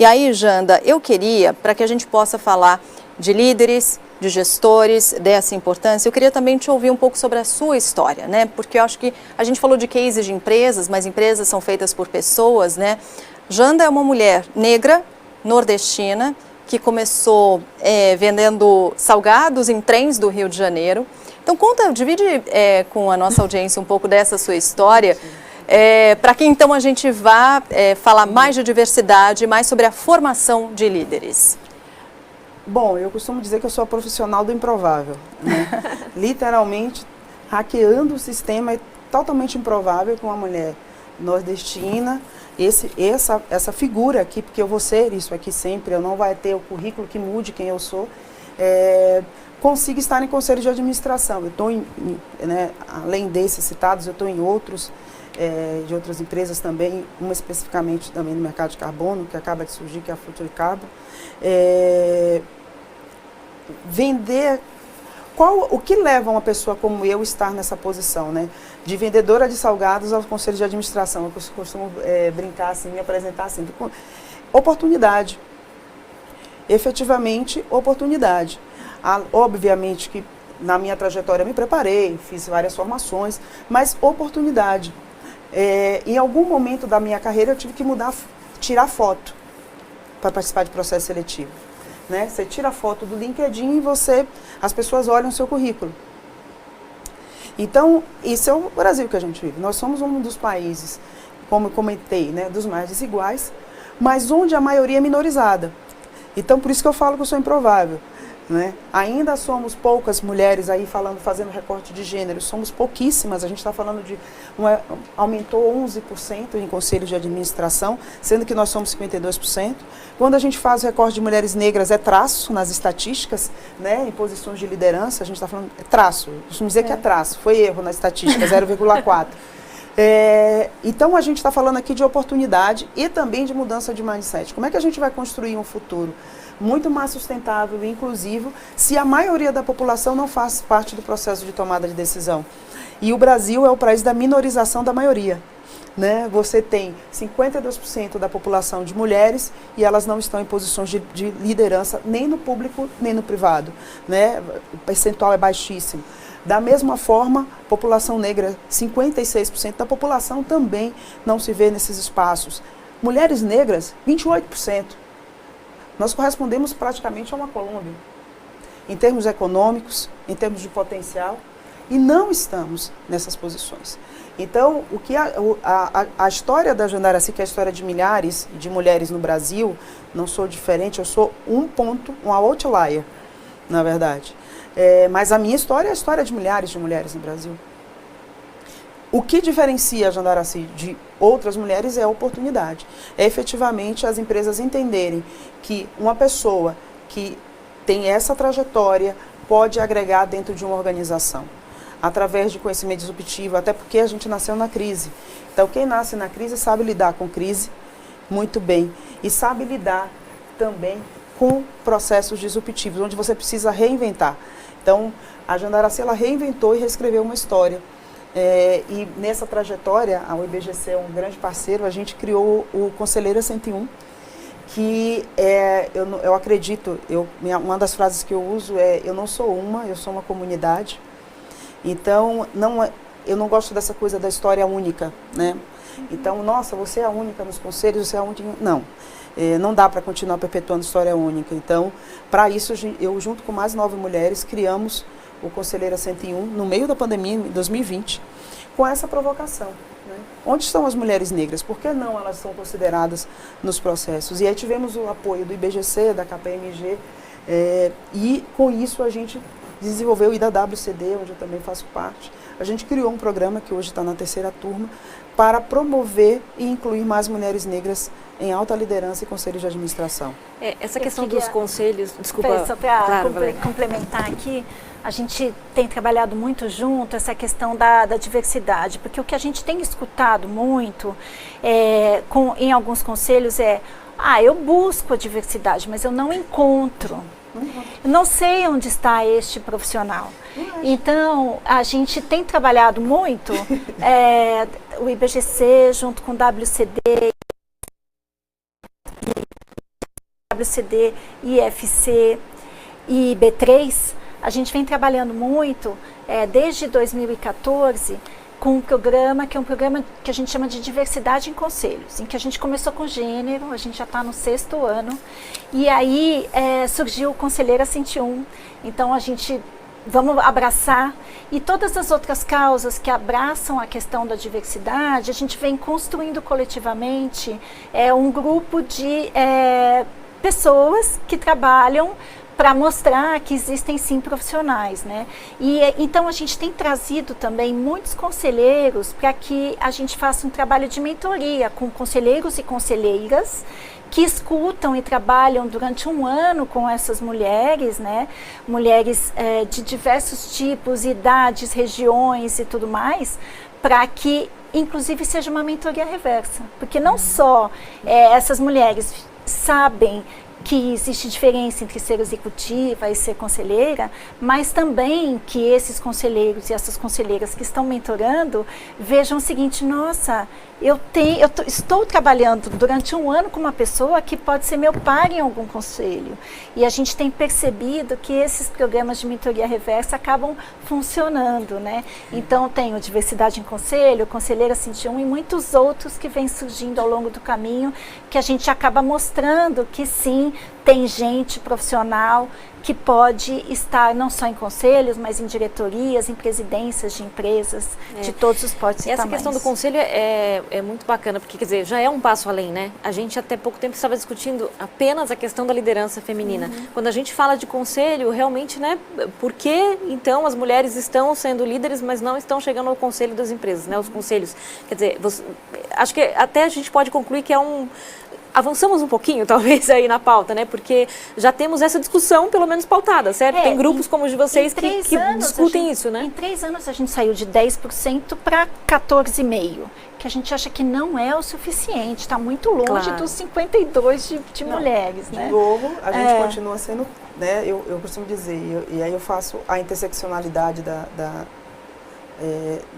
E aí, Janda, eu queria, para que a gente possa falar de líderes, de gestores, dessa importância, eu queria também te ouvir um pouco sobre a sua história, né? Porque eu acho que a gente falou de cases de empresas, mas empresas são feitas por pessoas, né? Janda é uma mulher negra, nordestina, que começou vendendo salgados em trens do Rio de Janeiro. Então divide com a nossa audiência um pouco dessa sua história, para que então a gente vá falar mais de diversidade, mais sobre a formação de líderes. Bom, eu costumo dizer que eu sou a profissional do improvável, né? Literalmente, hackeando o sistema é totalmente improvável com uma mulher nordestina, essa figura aqui, porque eu vou ser isso aqui sempre, eu não vai ter o currículo que mude quem eu sou, consiga estar em conselho de administração. Eu estou, né, além desses citados, eu estou em outros, de outras empresas também, uma especificamente também no mercado de carbono, que acaba de surgir, que é a Future Carbon. Vender, o que leva uma pessoa como eu estar nessa posição, né? De vendedora de salgados ao conselho de administração. Eu costumo brincar assim, me apresentar assim, oportunidade. Efetivamente, oportunidade. Obviamente que na minha trajetória eu me preparei, fiz várias formações, mas oportunidade. Em algum momento da minha carreira eu tive que tirar foto para participar de processo seletivo. Né? Você tira a foto do LinkedIn e as pessoas olham o seu currículo. Então, isso é o Brasil que a gente vive. Nós somos um dos países, como eu comentei, né, dos mais desiguais, mas onde a maioria é minorizada. Então, por isso que eu falo que eu sou improvável. Né? Ainda somos poucas mulheres aí fazendo recorte de gênero, somos pouquíssimas, a gente está falando de, aumentou 11% em conselhos de administração, sendo que nós somos 52%. Quando a gente faz o recorte de mulheres negras, é traço nas estatísticas, né? Em posições de liderança, a gente está falando, traço, costumo dizer que é traço, foi erro na estatística, 0,4%. Então a gente está falando aqui de oportunidade e também de mudança de mindset. Como é que a gente vai construir um futuro muito mais sustentável e inclusivo se a maioria da população não faz parte do processo de tomada de decisão? E o Brasil é o país da minorização da maioria. Né? Você tem 52% da população de mulheres e elas não estão em posições de liderança nem no público nem no privado. Né? O percentual é baixíssimo. Da mesma forma, população negra, 56% da população também não se vê nesses espaços. Mulheres negras, 28%. Nós correspondemos praticamente a uma Colômbia, em termos econômicos, em termos de potencial, e não estamos nessas posições. Então, a história da Jandaracy, que é a história de milhares de mulheres no Brasil, não sou diferente, eu sou um outlier, na verdade. Mas a minha história é a história de milhares de mulheres no Brasil. O que diferencia a Jandaracy de outras mulheres é a oportunidade. É efetivamente as empresas entenderem que uma pessoa que tem essa trajetória pode agregar dentro de uma organização, através de conhecimento disruptivo, até porque a gente nasceu na crise. Então, quem nasce na crise sabe lidar com crise muito bem e sabe lidar também com processos disruptivos, onde você precisa reinventar. Então, a Jandaracy, ela reinventou e reescreveu uma história. E nessa trajetória, a IBGC é um grande parceiro, a gente criou o Conselheira 101, que eu acredito, uma das frases que eu uso é: eu não sou eu sou uma comunidade. Então, eu não gosto dessa coisa da história única, né? Então, nossa, você é a única nos conselhos, você é a única... Não, não dá para continuar perpetuando história única. Então, para isso, eu junto com mais 9 mulheres, criamos o Conselheira 101, no meio da pandemia, em 2020, com essa provocação. Né? Onde estão as mulheres negras? Por que não elas são consideradas nos processos? E aí tivemos o apoio do IBGC, da KPMG, e com isso a gente desenvolveu o IDAWCD, onde eu também faço parte. A gente criou um programa que hoje está na 3ª turma, para promover e incluir mais mulheres negras em alta liderança e conselhos de administração. Essa questão dos conselhos, desculpa, só para claro, complementar aqui, a gente tem trabalhado muito junto essa questão da diversidade, porque o que a gente tem escutado muito em alguns conselhos eu busco a diversidade, mas eu não encontro. Eu não sei onde está este profissional. Então, a gente tem trabalhado muito, o IBGC junto com o WCD, PwC, IFC e B3, a gente vem trabalhando muito, desde 2014, com um programa que é um programa que a gente chama de diversidade em conselhos, em que a gente começou com gênero, a gente já está no 6º ano, e aí surgiu o Conselheira 101, então a gente vamos abraçar, e todas as outras causas que abraçam a questão da diversidade, a gente vem construindo coletivamente um grupo de pessoas que trabalham para mostrar que existem sim profissionais, né? E então a gente tem trazido também muitos conselheiros para que a gente faça um trabalho de mentoria com conselheiros e conselheiras que escutam e trabalham durante um ano com essas mulheres, né? Mulheres de diversos tipos, idades, regiões e tudo mais, para que inclusive seja uma mentoria reversa, porque não só essas mulheres sabem que existe diferença entre ser executiva e ser conselheira, mas também que esses conselheiros e essas conselheiras que estão mentorando vejam o seguinte: nossa, estou trabalhando durante um ano com uma pessoa que pode ser meu par em algum conselho. E a gente tem percebido que esses programas de mentoria reversa acabam funcionando, né? Então tem o Diversidade em Conselho, Conselheira 101 e muitos outros que vêm surgindo ao longo do caminho, que a gente acaba mostrando que sim, tem gente profissional que pode estar não só em conselhos, mas em diretorias, em presidências de empresas de todos os portes e essa tamanhos. questão do conselho é muito bacana, porque, quer dizer, já é um passo além, né? A gente até pouco tempo estava discutindo apenas a questão da liderança feminina. Quando a gente fala de conselho, realmente, né? Por que, então, as mulheres estão sendo líderes, mas não estão chegando ao conselho das empresas, né? Os conselhos. Quer dizer, acho que até a gente pode concluir que avançamos um pouquinho, talvez, aí na pauta, né? Porque já temos essa discussão, pelo menos, pautada, certo? Tem grupos como os de vocês que discutem isso, né? Em 3 anos a gente saiu de 10% para 14,5%, que a gente acha que não é o suficiente, está muito longe dos 52% de mulheres, né? De novo, a gente continua sendo, né? Eu costumo dizer, e aí eu faço a interseccionalidade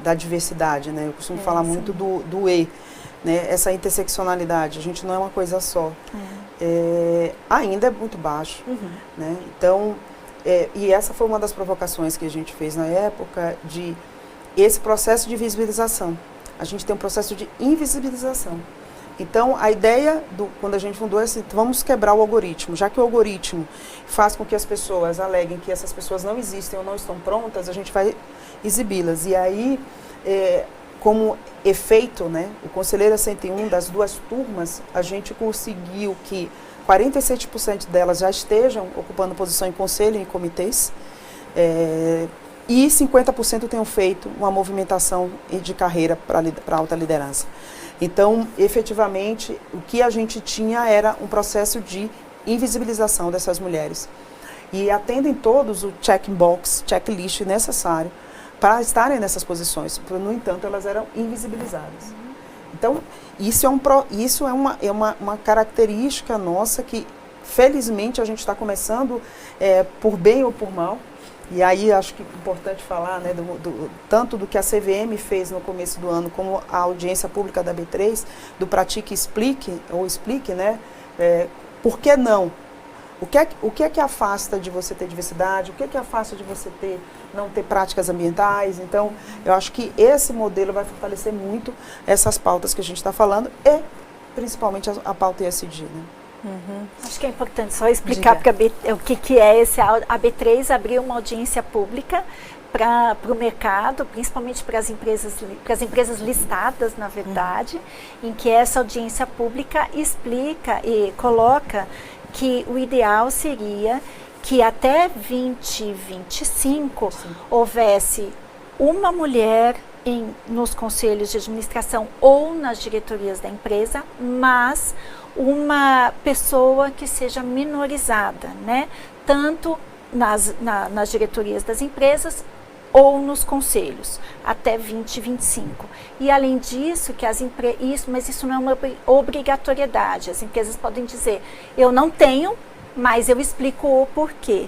da diversidade, né? Eu costumo falar muito do E. Né, essa interseccionalidade, a gente não é uma coisa só. Ainda é muito baixo. Né? Então, e essa foi uma das provocações que a gente fez na época, de esse processo de visibilização. A gente tem um processo de invisibilização. Então, a ideia, quando a gente fundou, é assim: vamos quebrar o algoritmo. Já que o algoritmo faz com que as pessoas aleguem que essas pessoas não existem ou não estão prontas, a gente vai exibi-las. E aí, como efeito, né, o Conselheira 101, das 2 turmas, a gente conseguiu que 47% delas já estejam ocupando posição em conselho e em comitês, e 50% tenham feito uma movimentação de carreira para alta liderança. Então, efetivamente, o que a gente tinha era um processo de invisibilização dessas mulheres. E atendem todos o check-box, checklist necessário para estarem nessas posições. No entanto, elas eram invisibilizadas. Então, isso é uma característica nossa que, felizmente, a gente está começando, por bem ou por mal. E aí, acho que é importante falar, né, tanto do que a CVM fez no começo do ano, como a audiência pública da B3, do Pratique e Explique, ou Explique, né? Por que não? O que é que afasta de você ter diversidade? O que é que afasta de você não ter práticas ambientais? Então, eu acho que esse modelo vai fortalecer muito essas pautas que a gente está falando e, principalmente, a pauta ESG, né? Acho que é importante só explicar o que é esse. A B3 abriu uma audiência pública para o mercado, principalmente para as empresas listadas, na verdade, em que essa audiência pública explica e coloca que o ideal seria que até 2025 houvesse uma mulher nos conselhos de administração ou nas diretorias da empresa, mas uma pessoa que seja minorizada, né? Tanto nas diretorias das empresas ou nos conselhos, até 2025. E além disso, mas isso não é uma obrigatoriedade. As empresas podem dizer: eu não tenho, mas eu explico o porquê.